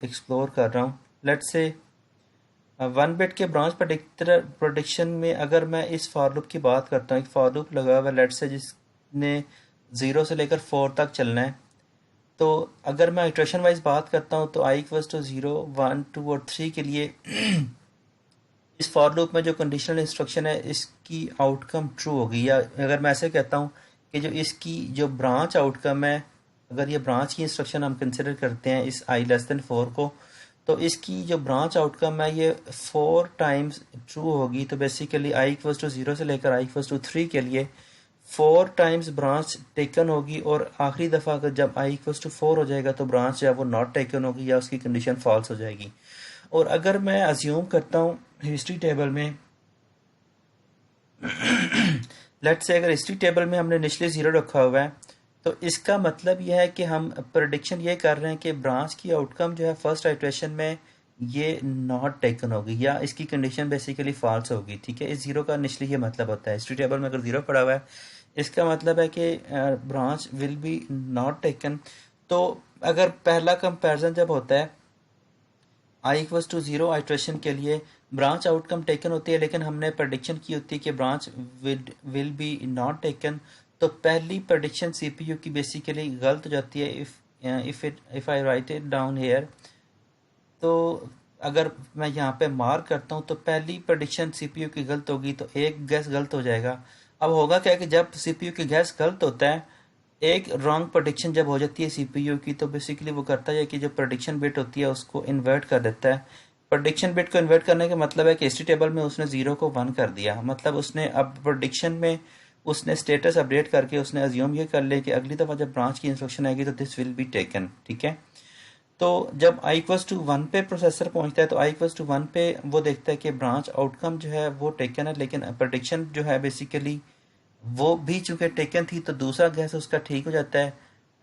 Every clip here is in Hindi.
एक्सप्लोर कर रहा हूँ। लेट्स से 1 बिट के ब्रांच प्रोडिक्शन में अगर मैं इस फॉर लूप की बात करता हूँ, एक फॉर लूप लगा हुआ है लेट्स से जिसने 0 से लेकर 4 तक चलना है। तो अगर मैं इटरेशन वाइज बात करता हूँ तो i=0, 1, 2 और 3 के लिए इस फॉर लूप में जो कंडीशनल इंस्ट्रक्शन है इसकी आउटकम ट्रू होगी। या अगर मैं ऐसे कहता हूँ कि जो इसकी जो ब्रांच आउटकम है, अगर ये ब्रांच की इंस्ट्रक्शन हम कंसिडर करते हैं इस i<4 को, तो इसकी जो ब्रांच आउटकम है ये 4 टाइम्स ट्रू होगी। तो बेसिकली i=0 से लेकर i=3 के लिए 4 टाइम्स ब्रांच टेकन होगी, और आखिरी दफ़ा अगर जब i=4 हो जाएगा तो ब्रांच जो है वो नॉट टेकन होगी या उसकी कंडीशन फॉल्स हो जाएगी। और अगर मैं अज्यूम करता हूँ हिस्ट्री टेबल में लेट्स से अगर हिस्ट्री टेबल में हमने इनिशियली 0 रखा हुआ है, तो इसका मतलब यह है कि हम प्रेडिक्शन ये कर रहे हैं कि ब्रांच की आउटकम जो है फर्स्ट आइट्रेशन में ये नॉट टेकन होगी या इसकी कंडीशन बेसिकली फॉल्स होगी। ठीक है, इस 0 का इनिशियली ये मतलब होता है। हिस्ट्री टेबल में अगर 0 पड़ा हुआ है इसका मतलब है कि branch will be not taken. तो अगर पहला कंपैरिजन जब होता है i=0 आइट्रेशन के लिए ब्रांच आउटकम टेकन होती है, लेकिन हमने प्रेडिक्शन की होती है कि branch will be not taken, तो पहली प्रेडिक्शन सीपीयू की बेसिकली गलत हो जाती है। If I right it down here, तो अगर मैं यहाँ पे मार्क करता हूँ तो पहली प्रेडिक्शन सीपीयू की गलत होगी तो एक गैस गलत हो जाएगा। अब होगा क्या कि जब सीपीयू की गैस गलत होता है, एक रॉन्ग प्रेडिक्शन जब हो जाती है सीपीयू की, तो बेसिकली वो करता है कि जो प्रेडिक्शन बिट होती है उसको इन्वर्ट कर देता है। प्रेडिक्शन बिट को इन्वर्ट करने का मतलब है कि हिस्ट्री टेबल में उसने 0 को 1 कर दिया। मतलब उसने अब प्रेडिक्शन में उसने स्टेटस अपडेट करके उसने अज्यूम ये कर ले कि अगली दफ़ा जब ब्रांच की इंस्ट्रक्शन आएगी तो दिस विल बी टेकन। ठीक है, तो जब i=1 पे प्रोसेसर पहुंचता है तो i=1 पे वो देखता है कि ब्रांच आउटकम जो है वो टेकन है, लेकिन प्रेडिक्शन जो है बेसिकली वो भी चूंकि टेकन थी तो दूसरा गैस उसका ठीक हो जाता है।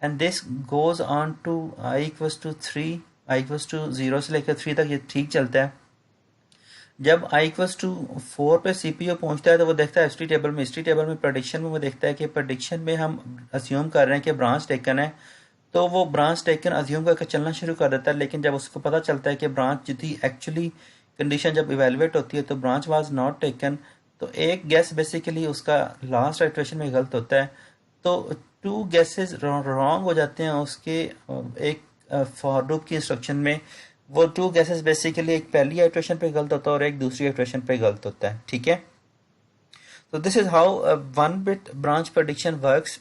And this goes on to i=3, i=0 से लेकर 3 तक ये ठीक चलता है। जब i=4 पे सीपीयू पहुंचता है तो वो देखता है हिस्ट्री टेबल में प्रेडिक्शन में वो देखता है कि प्रेडिक्शन में हम अज्यूम कर रहे हैं कि ब्रांच टेकन है, तो वो ब्रांच टेकन अज्यूम करके चलना शुरू कर देता है। लेकिन जब उसको पता चलता है कि ब्रांच जो थी एक्चुअली कंडीशन जब इवेलुएट होती है तो ब्रांच वाज नॉट टेकन, तो एक गैस बेसिकली उसका लास्ट आइट्रेशन में गलत होता है। तो 2 गैसेस रॉन्ग हो जाते हैं उसके एक फॉर लूप की इंस्ट्रक्शन में। वो 2 गैसेस बेसिकली एक पहली आइट्रेशन पे गलत होता है और एक दूसरी आइट्रेशन पे गलत होता है। ठीक है, तो this is how 1 bit branch prediction works.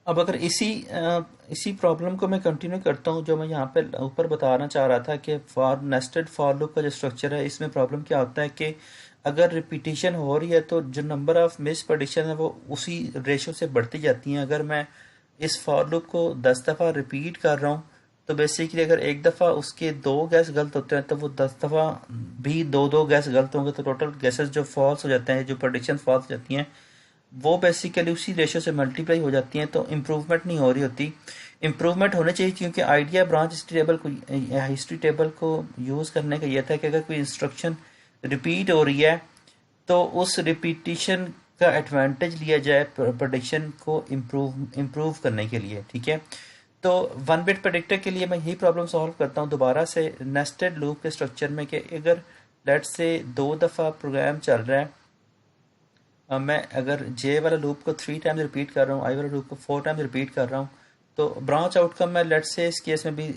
अब अगर इसी प्रॉब्लम को मैं कंटिन्यू करता हूँ, जो मैं यहाँ पे ऊपर बताना चाह रहा था कि फॉर नेस्टेड फॉर लूप का जो स्ट्रक्चर है इसमें प्रॉब्लम क्या होता है कि अगर रिपीटिशन हो रही है तो जो नंबर ऑफ मिस प्रेडिक्शन है वो उसी रेशो से बढ़ती जाती हैं। अगर मैं इस फॉर लूप को 10 दफ़ा रिपीट कर रहा हूँ तो बेसिकली अगर एक दफ़ा उसके 2 गैस गलत होते हैं तो वो 10 दफ़ा भी 2 गैस गलत होंगे, तो टोटल गैसेस जो फॉल्स हो जाते हैं, जो प्रेडिक्शन फॉल्स हो जाती हैं, वो बेसिकली उसी रेशो से मल्टीप्लाई हो जाती हैं। तो इम्प्रूवमेंट नहीं हो रही होती। इम्प्रूवमेंट होने चाहिए क्योंकि आइडिया ब्रांच हिस्ट्री टेबल को यूज़ करने का यह था कि अगर कोई इंस्ट्रक्शन रिपीट हो रही है तो उस रिपीटिशन का एडवांटेज लिया जाए प्रेडिक्शन को इम्प्रूव करने के लिए। ठीक है, तो 1 बिट प्रेडिक्टर के लिए मैं यही प्रॉब्लम सॉल्व करता हूँ दोबारा से नेस्टेड लूप के स्ट्रक्चर में कि अगर लेट्स से 2 दफ़ा प्रोग्राम चल रहा है, मैं अगर जे वाला लूप को 3 टाइम्स रिपीट कर रहा हूँ, आई वाला लूप को 4 टाइम्स रिपीट कर रहा हूँ, तो ब्रांच आउटकम मैं लेट्स से इस केस में भी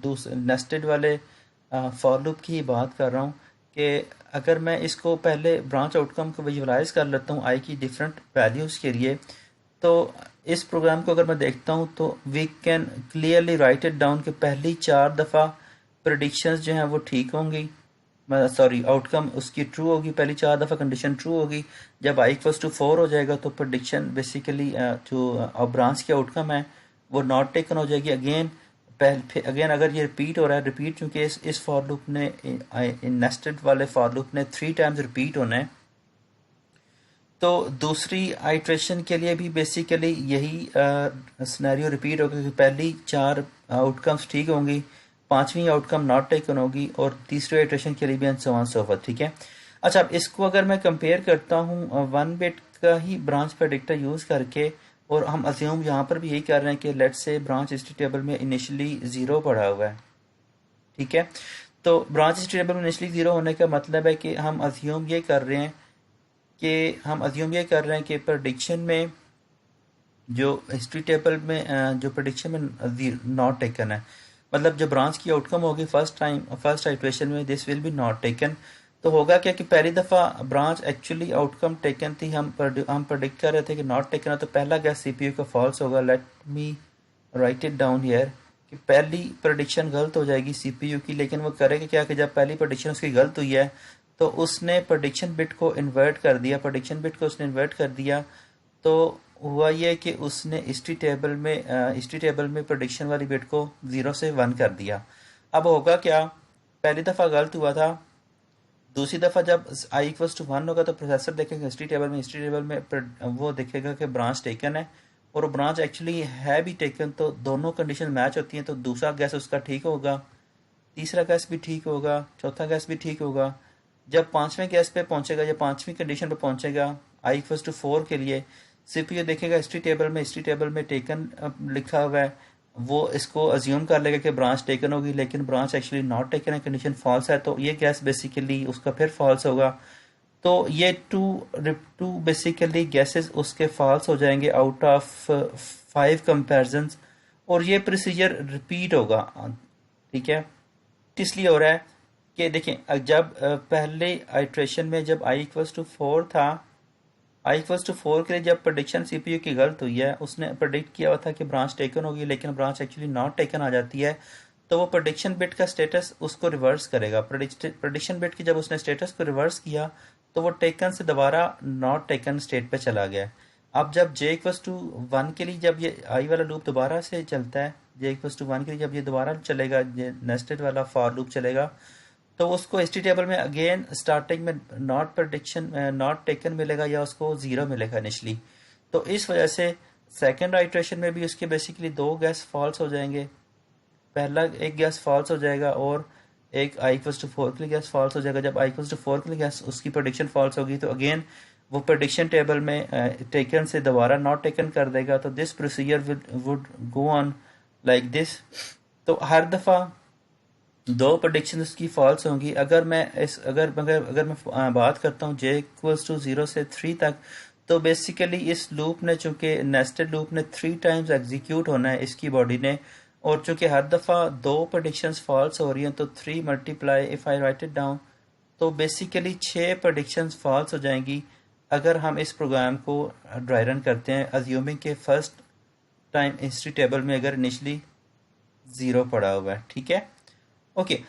दूसरे नेस्टेड वाले फॉर लूप की ही बात कर रहा हूँ कि अगर मैं इसको पहले ब्रांच आउटकम को विजुअलाइज कर लेता हूँ आई की डिफरेंट वैल्यूज़ के लिए, तो इस प्रोग्राम को अगर मैं देखता हूँ तो we can clearly write it down कि पहली 4 दफ़ा प्रेडिक्शंस जो हैं वो ठीक होंगी, सॉरी आउटकम उसकी ट्रू होगी, पहली 4 दफ़ा कंडीशन ट्रू होगी। जब i=4 हो जाएगा तो प्रेडिक्शन बेसिकली जो ब्रांच की आउटकम है वो नॉट टेकन हो जाएगी। अगेन अगर ये रिपीट हो रहा है, रिपीट चूँकि इस फॉर लूप ने नेस्टेड वाले फॉर लूप ने 3 टाइम्स रिपीट होना है, तो दूसरी आइट्रेशन के लिए भी बेसिकली यही सिनेरियो रिपीट होगा कि पहली 4 आउटकम्स ठीक होंगी, 5वीं आउटकम नॉट टेकन होगी, और तीसरी आइट्रेशन के लिए भी and so on so forth. ठीक है, अच्छा अब इसको अगर मैं कंपेयर करता हूँ 1 बिट का ही ब्रांच प्रेडिक्टर यूज़ करके और हम अज्यूम यहाँ पर भी यही कर रहे हैं कि let's say branch history table में इनिशियली ज़ीरो पड़ा हुआ है, ठीक है। तो ब्रांच हिस्ट्री टेबल में इनिशियली ज़ीरो होने का मतलब है कि हम अज्यूम ये कर रहे हैं कि प्रडिक्शन में जो हिस्ट्री टेबल में जो प्रडिक्शन में नॉट टेकन है, मतलब जो ब्रांच की आउटकम होगी फर्स्ट आइट्रेशन में this will be not taken. तो होगा क्या कि पहली दफ़ा ब्रांच एक्चुअली आउटकम टेकन थी, हम प्रोडिक्ट कर रहे थे कि नॉट टेकन है, तो पहला गैस सीपीयू का फॉल्स होगा। Let me right it down here कि पहली प्रोडिक्शन गलत हो जाएगी सीपीयू की, लेकिन वो करेगा क्या कि जब पहली प्रोडिक्शन उसकी गलत हुई है तो उसने प्रोडिक्शन बिट को इन्वर्ट कर दिया। तो हुआ ये कि उसने हिस्ट्री टेबल में प्रोडिक्शन वाली बिट को 0 से 1 कर दिया। अब होगा क्या, पहली दफ़ा गलत हुआ था, दूसरी दफ़ा जब आई इक्वल्स टू 1 होगा तो प्रोसेसर देखेगा हिस्ट्री टेबल में वो देखेगा कि ब्रांच टेकन है और ब्रांच एक्चुअली है भी टेकन, तो दोनों कंडीशन मैच होती हैं, तो दूसरा गैस उसका ठीक होगा, तीसरा गैस भी ठीक होगा, चौथा गैस भी ठीक होगा। जब पांचवें गैस पे पहुंचेगा या पांचवी कंडीशन पे पहुंचेगा आई इक्वल्स टू 4 के लिए, सीपीयू देखेगा हिस्ट्री टेबल में टेकन लिखा हुआ है, वो इसको अज्यूम कर लेगा कि ब्रांच टेकन होगी, लेकिन ब्रांच एक्चुअली नॉट टेकन है, कंडीशन फॉल्स है, तो ये गैस बेसिकली उसका फिर फॉल्स होगा। तो ये टू बेसिकली गैसेस उसके फॉल्स हो जाएंगे आउट ऑफ 5 कंपेरिजन्स, और ये प्रोसीजर रिपीट होगा, ठीक है। इसलिए हो रहा है कि देखें, जब पहले आइट्रेशन में जब आई इक्वल्स टू 4 था, आई इक्वल्स टू 4 के लिए जब प्रोडिक्शन सीपीयू की गलत हुई है, उसने प्रोडिक्ट किया हुआ था कि ब्रांच टेकन होगी, लेकिन ब्रांच एक्चुअली नॉट टेकन आ जाती है, तो वो प्रोडिक्शन बिट का स्टेटस उसको रिवर्स करेगा। प्रोडिक्शन बिट की जब उसने स्टेटस को रिवर्स किया तो वो टेकन से दोबारा नॉट टेकन स्टेट पे चला गया। अब जब जे इक्वल्स टू 1 के लिए जब ये आई वाला लूप दोबारा से चलता है, जे इक्वल्स टू 1 के लिए जब ये दोबारा चलेगा, ये नेस्टेड वाला फॉर लूप चलेगा, तो उसको एस टी टेबल में अगेन स्टार्टिंग में नॉट टेकन मिलेगा या उसको 0 मिलेगा इनिशली। तो इस वजह से सेकेंड आइट्रेशन में भी उसके बेसिकली 2 गैस फॉल्स हो जाएंगे, पहला एक गैस फॉल्स हो जाएगा और एक आई इक्वल्स टू 4 के लिए गैस फॉल्स हो जाएगा। जब आई इक्वल्स टू 4 के लिए गैस उसकी प्रोडिक्शन फॉल्स होगी तो अगेन वो प्रोडिक्शन टेबल में टेकन से दोबारा नॉट टेकन कर देगा। तो this procedure would go on like this. तो हर दफ़ा 2 प्रोडिक्शन उसकी फॉल्स होंगी। अगर मैं बात करता हूँ जे इक्वल्स टू 0 से 3 तक, तो बेसिकली इस लूप ने, चूंकि नेस्टेड लूप ने 3 टाइम्स एग्जीक्यूट होना है इसकी बॉडी ने, और चूंकि हर दफ़ा 2 प्रोडिक्शंस फॉल्स हो रही हैं, तो 3 multiply if I right it down, तो बेसिकली 6 प्रोडिक्शंस फॉल्स हो जाएंगी अगर हम इस प्रोग्राम को ड्राई रन करते हैं, अज्यूमिंग के फर्स्ट टाइम हिस्ट्री टेबल में अगर इनिशली 0 पड़ा हुआ है, ठीक है। ओके,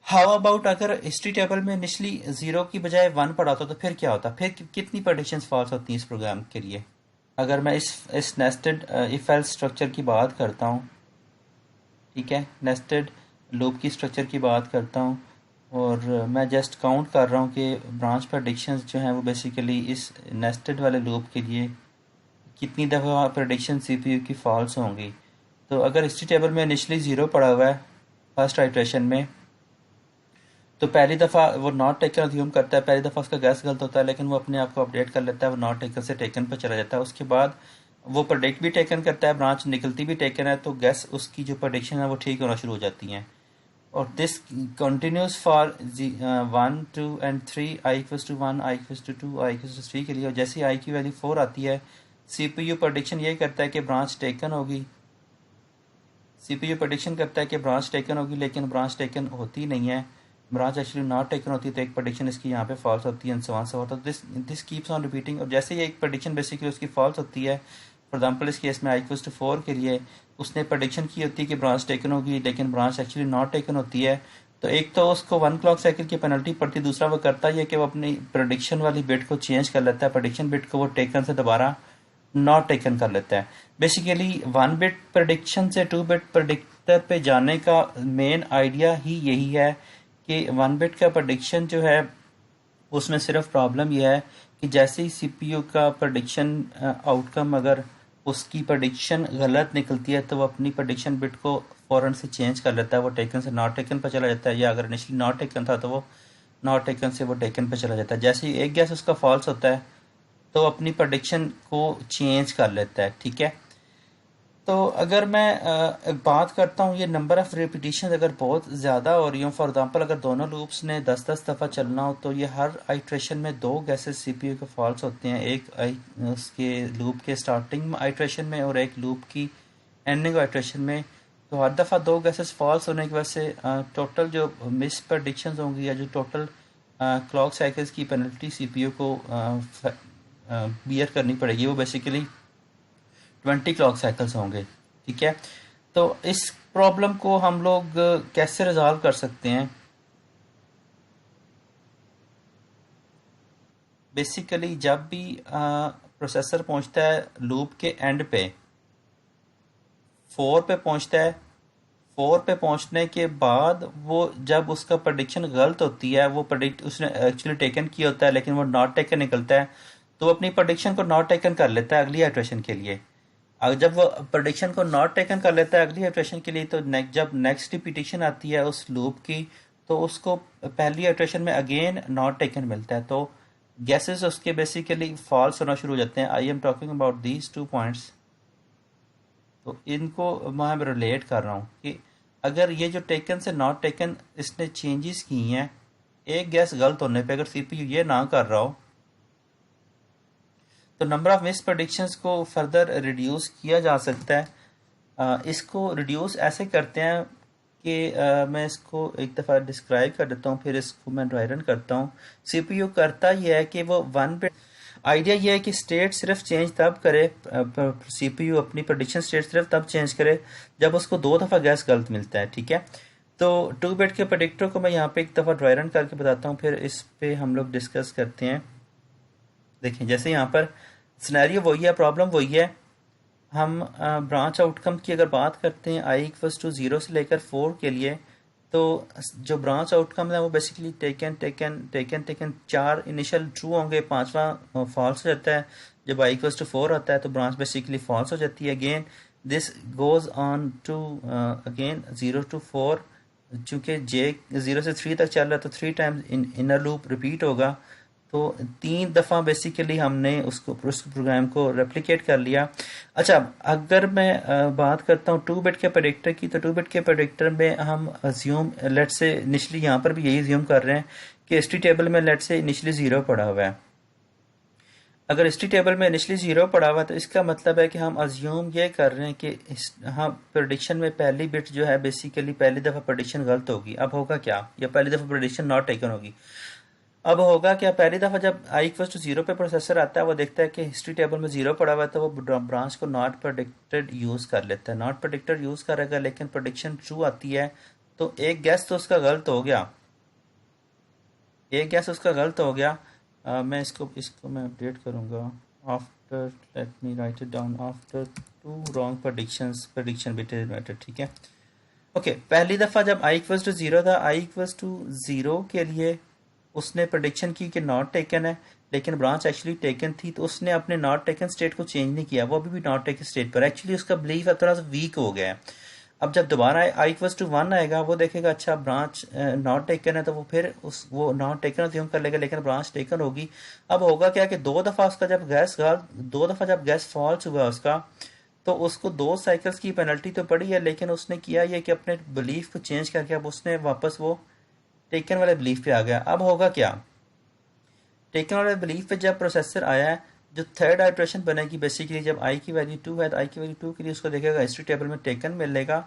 हाउ अबाउट अगर हिस्ट्री टेबल में इनिशली 0 की बजाय 1 पड़ा होता तो फिर क्या होता, फिर कितनी प्रेडिक्शंस फॉल्स होती हैं इस प्रोग्राम के लिए। अगर मैं इस नेस्टेड इफ एल्स स्ट्रक्चर की बात करता हूँ, ठीक है, नेस्टेड लूप की स्ट्रक्चर की बात करता हूँ, और मैं जस्ट काउंट कर रहा हूँ कि ब्रांच प्रेडिक्शंस जो हैं वो बेसिकली इस नेस्टेड वाले लूप के लिए कितनी दफ़ा प्रेडिक्शन सीपीयू की फॉल्स होंगी। तो अगर हिस्ट्री टेबल में इनिशली 0 पड़ा हुआ है फर्स्ट आइट्रेशन में, तो पहली दफ़ा वो नॉट टेकन अज्यूम करता है, पहली दफ़ा उसका गैस गलत होता है, लेकिन वो अपने आप को अपडेट कर लेता है, वो नॉट टेकन से टेकन पर चला जाता है। उसके बाद वो प्रोडिक्ट भी टेकन करता है, ब्रांच निकलती भी टेकन है, तो गैस उसकी जो प्रोडिक्शन है वो ठीक होना शुरू हो जाती हैं। और this continues for 1 2 and 3, i equals to 1, i equals to 2, i equals to 3 के लिए। और जैसे आई की वैल्यू 4 आती है, सीपीयू प्रोडिक्शन ये करता है कि ब्रांच टेकन होगी, सीपीयू प्रेडिक्शन करता है कि ब्रांच टेकन होगी, लेकिन ब्रांच टेकन होती नहीं है, ब्रांच एक्चुअली नॉट टेकन होती है, तो एक प्रेडिक्शन इसकी यहाँ पे फॉल्स होती है, सो ऑन। तो दिस कीप्स ऑन रिपीटिंग। और जैसे ये एक प्रेडिक्शन बेसिकली उसकी फॉल्स होती है, फॉर एग्जांपल इस केस में आई इक्वल्स टू 4 के लिए उसने प्रेडिक्शन की होती है कि ब्रांच टेकन होगी, लेकिन ब्रांच एक्चुअली नॉट टेकन होती है, तो एक तो उसको 1 क्लॉक साइकिल की पेनल्टी पड़ती है, दूसरा वो करता ही है कि वो अपनी प्रेडिक्शन वाली बिट को चेंज कर लेता है, प्रेडिक्शन बिट को वो टेकन से दोबारा नॉट टेकन कर लेता है। बेसिकली 1 बिट प्रेडिक्शन से 2 बिट प्रेडिक्टर पे जाने का मेन आइडिया ही यही है कि 1 बिट का प्रेडिक्शन जो है उसमें सिर्फ प्रॉब्लम यह है कि जैसे ही सीपीयू का प्रेडिक्शन आउटकम अगर उसकी प्रेडिक्शन गलत निकलती है, तो वो अपनी प्रेडिक्शन बिट को फ़ौरन से चेंज कर लेता है, वो टेकन से नॉट टेकन पर चला जाता है, या अगर इनिशियली नॉट टेकन था तो वो नॉट टेकन से वो टेकन पर चला जाता है। जैसे ही एक गैस उसका फॉल्स होता है तो अपनी प्रेडिक्शन को चेंज कर लेता है, ठीक है। तो अगर मैं बात करता हूँ, ये नंबर ऑफ़ रिपीटिशन अगर बहुत ज़्यादा हो रही हो, फॉर एग्जांपल अगर दोनों लूप्स ने 10-10 दफ़ा चलना हो, तो ये हर आइट्रेशन में दो गैसेस सीपीयू के फॉल्स होते हैं, एक उसके लूप के स्टार्टिंग आइट्रेशन में और एक लूप की एंडिंग आइट्रेशन में। तो हर दफ़ा दो गैसेस फॉल्स होने की वजह से टोटल जो मिस प्रडिक्शंस होंगी या जो टोटल क्लॉक साइकिल्स की पेनल्टी सीपीयू को बियर करनी पड़ेगी, वो बेसिकली 20 क्लॉक साइकिल्स होंगे, ठीक है। तो इस प्रॉब्लम को हम लोग कैसे रिजॉल्व कर सकते हैं? बेसिकली जब भी प्रोसेसर पहुंचता है लूप के एंड पे, 4 पे पहुंचता है, 4 पे पहुंचने के बाद वो जब उसका प्रेडिक्शन गलत होती है, वो प्रेडिक्ट उसने एक्चुअली टेकन किया होता है लेकिन वो नॉट टेकन निकलता है, तो वो अपनी प्रेडिक्शन को नॉट टेकन कर लेता है अगली आइट्रेशन के लिए। अगर जब वो प्रेडिक्शन को नॉट टेकन कर लेता है अगली इटरेशन के लिए, तो जब नेक्स्ट रिपीटिशन आती है उस लूप की, तो उसको पहली इटरेशन में अगेन नॉट टेकन मिलता है, तो गैसेस उसके बेसिकली फॉल्स होना शुरू हो जाते हैं। I am talking about these 2 points. तो इनको मैं रिलेट कर रहा हूँ कि अगर ये जो टेकन से नॉट टेकन इसने चेंजेस की हैं, एक गैस गलत होने पे अगर सीपीयू ये ना कर रहा हो, तो नंबर ऑफ मिस प्रेडिक्शंस को फर्दर रिड्यूस किया जा सकता है। इसको रिड्यूस ऐसे करते हैं कि मैं इसको एक दफ़ा डिस्क्राइब कर देता हूँ, फिर इसको मैं ड्राई रन करता हूँ। सीपीयू करता यह है कि वो 1 बिट, आइडिया यह है कि स्टेट सिर्फ चेंज तब करे, सीपीयू अपनी प्रेडिक्शन स्टेट सिर्फ तब चेंज करे जब उसको 2 दफ़ा गैस गलत मिलता है, ठीक है। तो 2 बिट के प्रेडिक्टर को मैं यहाँ पे एक दफ़ा ड्राई रन करके बताता हूँ, फिर इस पे हम लोग डिस्कस करते हैं। देखिए जैसे यहाँ पर सिनेरियो वही है, प्रॉब्लम वही है। हम ब्रांच आउटकम की अगर बात करते हैं i=0 से लेकर 4 के लिए, तो जो ब्रांच आउटकम है वो basically taken taken taken taken 4 initial true होंगे, 5वां फॉल्स हो जाता है। जब i=4 आता है तो ब्रांच बेसिकली फॉल्स हो जाती है। Again this goes on to again 0 to 4, चूँकि जे 0 से 3 तक चल रहा है तो 3 टाइम्स इनर लूप रिपीट होगा, तो 3 दफ़ा बेसिकली हमने उसको उस प्रोग्राम को रेप्लिकेट कर लिया। अच्छा, अगर मैं बात करता हूँ 2 बिट के प्रेडिक्टर की, तो 2 बिट के प्रेडिक्टर में हम अज्यूम लेट से इनिशली यहाँ पर भी यही अज्यूम कर रहे हैं कि हिस्ट्री टेबल में लेट से इनिशली 0 पड़ा हुआ है। अगर हिस्ट्री टेबल में इनिशली 0 पड़ा हुआ है तो इसका मतलब है कि हम अज्यूम ये कर रहे हैं कि हम प्रेडिक्शन में पहली बिट जो है बेसिकली पहली दफ़ा प्रेडिक्शन गलत होगी। अब होगा क्या, या पहली दफ़ा प्रेडिक्शन नॉट टेकन होगी। अब होगा क्या, पहली दफ़ा जब i=0 पे प्रोसेसर आता है, वो देखता है कि हिस्ट्री टेबल में 0 पड़ा हुआ है, तो वो ब्रांच को नॉट प्रेडिक्टेड यूज़ कर लेता है। नॉट प्रेडिक्टेड यूज़ करेगा लेकिन प्रेडिक्शन ट्रू आती है, तो एक गैस तो उसका गलत हो गया, एक गैस उसका गलत हो गया। मैं इसको मैं अपडेट करूँगा। After, let me right it down, after 2 wrong prediction bit is matter, ठीक है। ओके, पहली दफ़ा जब i=0 था, i=0 के लिए उसने प्रेडिक्शन की कि नॉट टेकन है, लेकिन ब्रांच एक्चुअली टेकन थी, तो उसने अपने नॉट टेकन स्टेट को चेंज नहीं किया, वो अभी भी नॉट टेकन स्टेट पर। एक्चुअली उसका बिलीफ अब थोड़ा सा वीक हो गया है। अब जब दोबारा i=1 आएगा, वो देखेगा अच्छा ब्रांच नॉट टेकन है, तो वो फिर वो नॉट टेकन अज्यूम कर लेगा, लेकिन ब्रांच टेकन होगी। अब होगा क्या कि 2 दफ़ा उसका जब गैस फॉल्स हुआ उसका, तो उसको 2 साइकिल्स की पेनल्टी तो पड़ी है, लेकिन उसने किया ये कि अपने बिलीफ को चेंज करके अब उसने वापस वो टेकन वाले बिलीफ पे आ गया। अब होगा क्या, टेकन वाले बिलीफ पे जब प्रोसेसर आया है, जो थर्ड आइट्रेशन बनेगी बेसिकली जब i की वैल्यू 2 है, तो i की वैल्यू 2 के लिए उसको देखेगा हिस्ट्री टेबल में टेकन मिलेगा,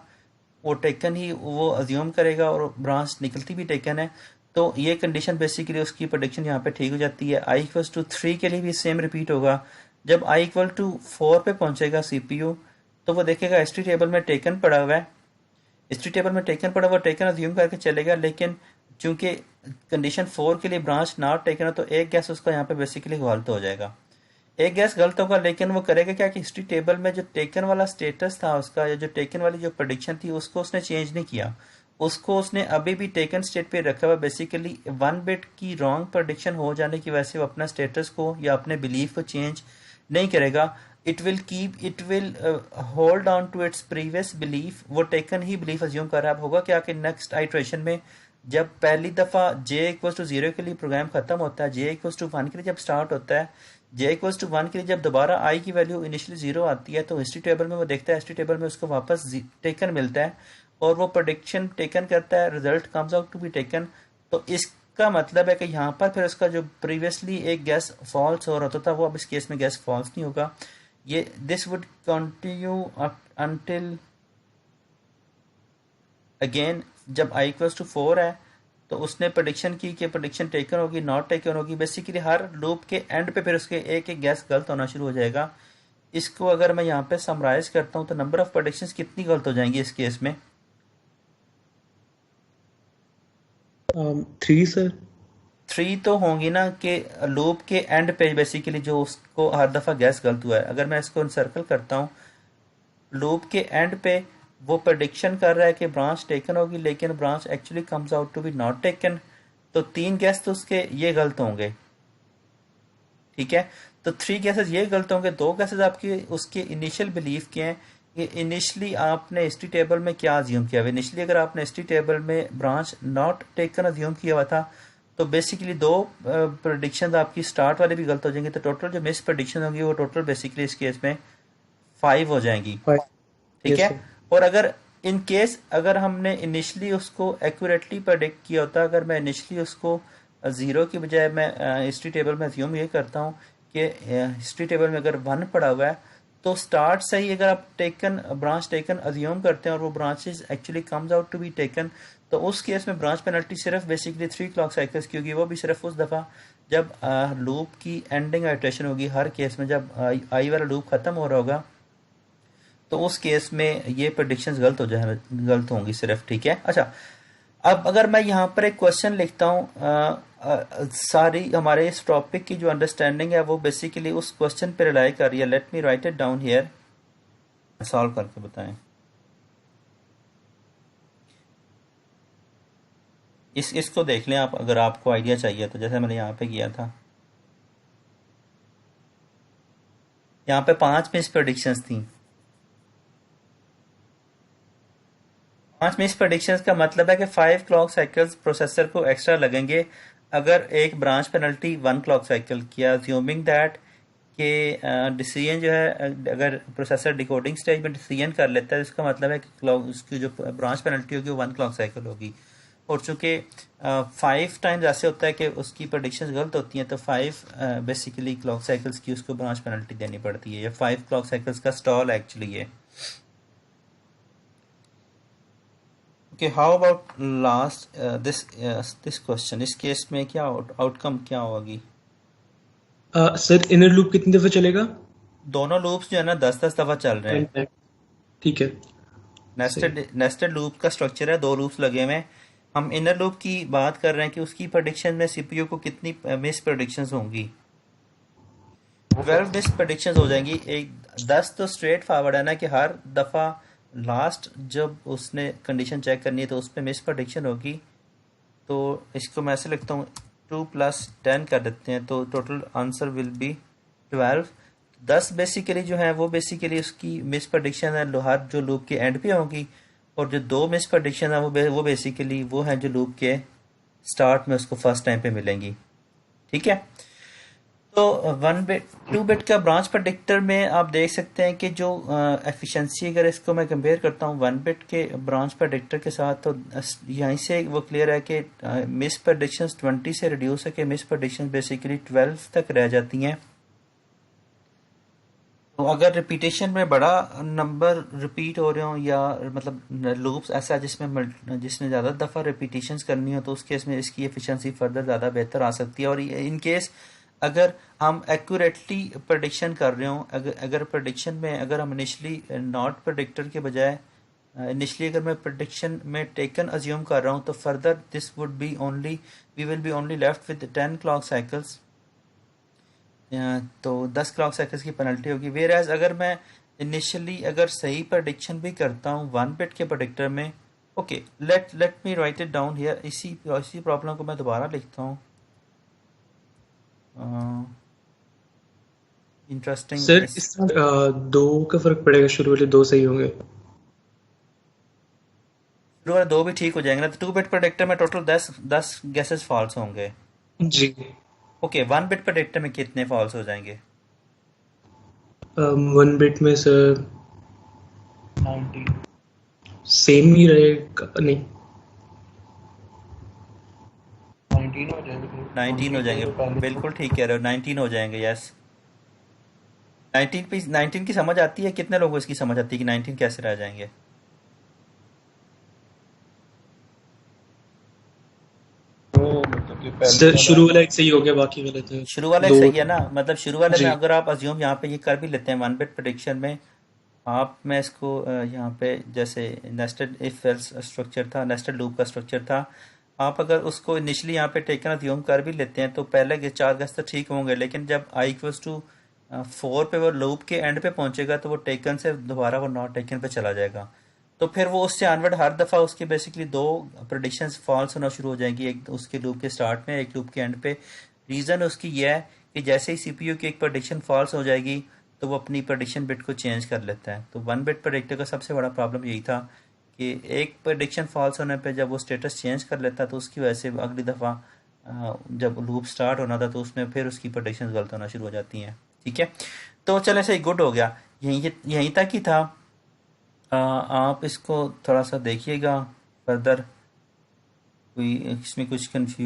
वो टेकन ही वो अज्यूम करेगा और ब्रांच निकलती भी टेकन है। तो ये कंडीशन बेसिकली उसकी प्रोडिक्शन यहाँ पे ठीक हो जाती है। i=3 के लिए भी सेम रिपीट होगा। जब i=4 पे पहुंचेगा सीपीयू, तो वो देखेगा हिस्ट्री टेबल में टेकन पड़ा हुआ है, हिस्ट्री टेबल में टेकन पड़ा हुआ, टेकन अज्यूम करके चलेगा, लेकिन चूंकि कंडीशन 4 के लिए ब्रांच नॉट टेकन है, तो एक गैस उसका यहाँ पे बेसिकली गलत हो जाएगा। एक गैस गलत होगा, लेकिन वो करेगा क्या कि हिस्ट्री टेबल में जो टेकन वाला स्टेटस था उसका, या जो टेकन वाली जो प्रेडिक्शन थी, उसको उसने चेंज नहीं किया, उसको उसने अभी भी टेकन स्टेट पे रखा हुआ। बेसिकली 1 बिट की रॉन्ग प्रेडिक्शन हो जाने की वजह से वो अपना स्टेटस को या अपने बिलीफ को चेंज नहीं करेगा। It will hold on to its previous belief, वो टेकन ही बिलीफ अज्यूम कर रहा है। अब होगा क्या कि नेक्स्ट आइट्रेशन में जब पहली दफ़ा j=0 के लिए प्रोग्राम खत्म होता है, j=1 के लिए जब स्टार्ट होता है, जे इक्वल्स टू 1 के लिए जब दोबारा आई की वैल्यू इनिशियली 0 आती है तो हिस्ट्री टेबल में वो देखता है, हिस्ट्री टेबल में उसको वापस टेकन मिलता है और वो प्रोडिक्शन टेकन करता है, result comes out to be taken. तो इसका मतलब है कि यहाँ पर फिर उसका जो प्रीवियसली एक गैस फॉल्स हो रहा होता था वो अब इस केस में गैस फॉल्स नहीं होगा। ये this would continue until again जब आई इक्वल्स टू 4 है तो उसने प्रेडिक्शन की कि प्रेडिक्शन टेकन होगी, नॉट टेकन होगी। बेसिकली हर लूप के एंड पे फिर उसके एक एक गैस गलत होना शुरू हो जाएगा। इसको अगर मैं यहाँ पे समराइज करता हूँ तो नंबर ऑफ प्रेडिक्शंस कितनी गलत हो जाएंगी इस केस में? 3 सर। 3 तो होंगी ना कि लूप के एंड पे बेसिकली जो उसको हर दफ़ा गैस गलत हुआ है। अगर मैं इसको सर्कल करता हूँ, लूप के एंड पे वो प्रेडिक्शन कर रहा है कि ब्रांच टेकन होगी लेकिन branch actually comes out to be not taken. तो 3 गैस तो उसके ये गलत होंगे, ठीक है। तो 3 गैसेस ये गलत होंगे। 2 गैसेस आपकी उसके इनिशियल बिलीफ के हैं कि इनिशियली आपने हिस्ट्री टेबल में क्या अज्यूम किया हुआ। इनिशियली अगर आपने हिस्ट्री टेबल में ब्रांच नॉट टेकन अज्यूम किया हुआ था तो बेसिकली 2 प्रेडिक्शन आपकी स्टार्ट वाले भी गलत हो जाएंगे। तो टोटल जो मिस प्रेडिक्शन होगी वो टोटल बेसिकली इस केस में 5 हो जाएंगी, 5। ठीक यस है। सर। और अगर इन केस अगर हमने इनिशियली उसको एक्यूरेटली प्रेडिक्ट किया होता, अगर मैं इनिशियली उसको 0 की बजाय मैं हिस्ट्री टेबल में अज्यूम ये करता हूँ कि हिस्ट्री टेबल में अगर 1 पड़ा हुआ है तो स्टार्ट से ही अगर आप टेकन ब्रांच टेकन अज्यूम करते हैं और वो branches actually comes out to be taken, तो उस केस में ब्रांच पेनल्टी सिर्फ बेसिकली 3 क्लॉक साइकिल्स की होगी। वो भी सिर्फ उस दफ़ा जब लूप की एंडिंग आइट्रेशन होगी। हर केस में जब आई वाला लूप खत्म हो रहा होगा तो उस केस में ये प्रेडिक्शंस गलत होंगी सिर्फ, ठीक है। अच्छा, अब अगर मैं यहाँ पर एक क्वेश्चन लिखता हूँ, सारी हमारे इस टॉपिक की जो अंडरस्टैंडिंग है वो बेसिकली उस क्वेश्चन पे रिलाई कर रही है। Let me right it down here, solve करके बताएं। इसको देख लें आप, अगर आपको आइडिया चाहिए तो। जैसे मैंने यहाँ पे किया था, यहाँ पे 5 मिस प्रेडिक्शंस थी। 5 मिस प्रेडिक्शंस का मतलब है कि 5 क्लॉक साइकिल्स प्रोसेसर को एक्स्ट्रा लगेंगे अगर एक ब्रांच पेनल्टी 1 क्लॉक साइकिल किया, अज्यूमिंग दैट कि डिसीजन जो है अगर प्रोसेसर डिकोडिंग स्टेज में डिसीजन कर लेता है, इसका मतलब है कि क्लॉक उसकी जो ब्रांच पेनल्टी होगी वो 1 क्लॉक साइकिल होगी। और चूंकि 5 टाइम्स ऐसे होता है कि उसकी प्रेडिक्शंस गलत होती हैं तो 5 बेसिकली क्लॉक साइकिल्स की उसको ब्रांच पेनल्टी देनी पड़ती है। या 5 क्लॉक साइकिल्स का स्टॉल एक्चुअली है। Okay, how about last this question? इस केस में क्या आउटकम क्या होगी? सर इनर लूप कितनी दफ़ा चलेगा? दोनों लूप्स जो है ना 10-10 दफा चल रहे हैं। 10 टाइम। ठीक है। सही। नेस्टेड लूप का स्ट्रक्चर है, 2 लूप्स लगे हुए हैं। हम इनर लूप की बात कर रहे हैं कि उसकी प्रेडिक्शन में सीपीयू को कितनी मिस प्रेडिक्शंस होंगी। 12 मिस प्रेडिक्शंस हो जाएंगी। एक 10 तो स्ट्रेट फॉरवर्ड है ना कि हर दफ़ा लास्ट जब उसने कंडीशन चेक करनी है तो उस पर मिस प्रेडिक्शन होगी। तो इसको मैं ऐसे लिखता हूँ, 2 + 10 कर देते हैं तो total answer will be 12। 10 basically जो है वो बेसिकली उसकी मिस प्रेडिक्शन है हर जो लूप के एंड पे होगी। और जो 2 मिस प्रेडिक्शन है वो बेसिकली वो हैं जो लूप के स्टार्ट में उसको फर्स्ट टाइम पे मिलेंगी, ठीक है। तो 2 बिट का ब्रांच प्रेडिक्टर में आप देख सकते हैं कि जो एफिशिएंसी, अगर इसको मैं कंपेयर करता हूँ 1 बिट के ब्रांच प्रेडिक्टर के साथ, तो यहीं से वो क्लियर है कि मिस प्रेडिक्शंस 20 से रिड्यूस है कि मिस प्रेडिक्शंस बेसिकली 12 तक रह जाती हैं। तो अगर रिपीटेशन में बड़ा नंबर रिपीट हो रहे हो या मतलब लूप्स ऐसा जिसने ज़्यादा दफ़ा रिपीटेशंस करनी हो तो उस केस में इसकी एफिशिएंसी फर्दर ज़्यादा बेहतर आ सकती है। और इन केस अगर हम एक्यूरेटली प्रेडिक्शन कर रहे हो, अगर प्रेडिक्शन में अगर हम इनिशली नॉट प्रेडिक्टर के बजाय इनिशली अगर मैं प्रेडिक्शन में टेकन अज्यूम कर रहा हूँ तो further this would be only we will be only left with 10 clock cycles. तो 10 क्लॉक साइकिल्स की पेनल्टी होगी। वेयर एज अगर मैं इनिशियली अगर सही प्रेडिक्शन भी करता हूँ 1 बिट के प्रेडिक्टर में, okay let me right it down here. इसी प्रॉब्लम को मैं दोबारा लिखता हूँ। इंटरेस्टिंग। सर इसमें 2 का फ़र्क पड़ेगा, शुरू वाले 2 सही होंगे। शुरू वाले 2 भी ठीक हो जाएंगे ना। तो 2 बिट प्रेडिक्टर में टोटल 10 गैसेस फॉल्स होंगे। जी। ओके, 1 बिट प्रेडिक्टर में कितने फॉल्स हो जाएंगे? 1 बिट में सर 19 सेम ही रहेगा नहीं? 19 हो जाएंगे, 19 हो 20 थे जाएंगे। जो पहले तो। बिल्कुल ठीक कह रहे हो, 19 हो जाएंगे, यस। 19 की समझ आती है? कितने लोगों को इसकी समझ आती है कि 19 कैसे रह जाएंगे? वो मतलब कि पहले सर वाला शुरू वाला एक सही हो गया, बाकी वाले थे शुरू वाला एक दो। सही है ना? मतलब शुरू वाले में जी। अगर आप अज्यूम यहाँ पे ये कर भी लेते हैं 1 बिट प्रेडिक्शन में, आप मैं इसको यहाँ पे जैसे नेस्टेड इफ एल्स स्ट्रक्चर था, नेस्टेड लूप का स्ट्रक्चर था, आप अगर उसको इनिशियली यहाँ पे टेकन अज्यूम कर भी लेते हैं तो पहले के 4 गज तो ठीक होंगे, लेकिन जब आई इक्वल्स टू 4 पे वो लूप के एंड पे पहुंचेगा तो वो टेकन से दोबारा वो नॉट टेकन पे चला जाएगा। तो फिर वो उससे ऑनवर्ड हर दफ़ा उसके बेसिकली दो प्रेडिक्शंस फॉल्स होना शुरू हो जाएंगी, एक उसके लूप के स्टार्ट में, एक लूप के एंड पे। रीज़न उसकी यह है कि जैसे ही सीपीयू की एक प्रेडिक्शन फॉल्स हो जाएगी तो वो अपनी प्रेडिक्शन बिट को चेंज कर लेता है। तो 1 बिट प्रेडिक्टर का सबसे बड़ा प्रॉब्लम यही था कि एक प्रेडिक्शन फॉल्स होने पे जब वो स्टेटस चेंज कर लेता तो उसकी वजह से अगली दफ़ा जब लूप स्टार्ट होना था तो उसमें फिर उसकी प्रेडिक्शन गलत होना शुरू हो जाती हैं। ठीक है, तो चले सही, गुड हो गया। यहीं तक ही था। आप इसको थोड़ा सा देखिएगा फर्दर, कोई इसमें कुछ कन्फ्यूजन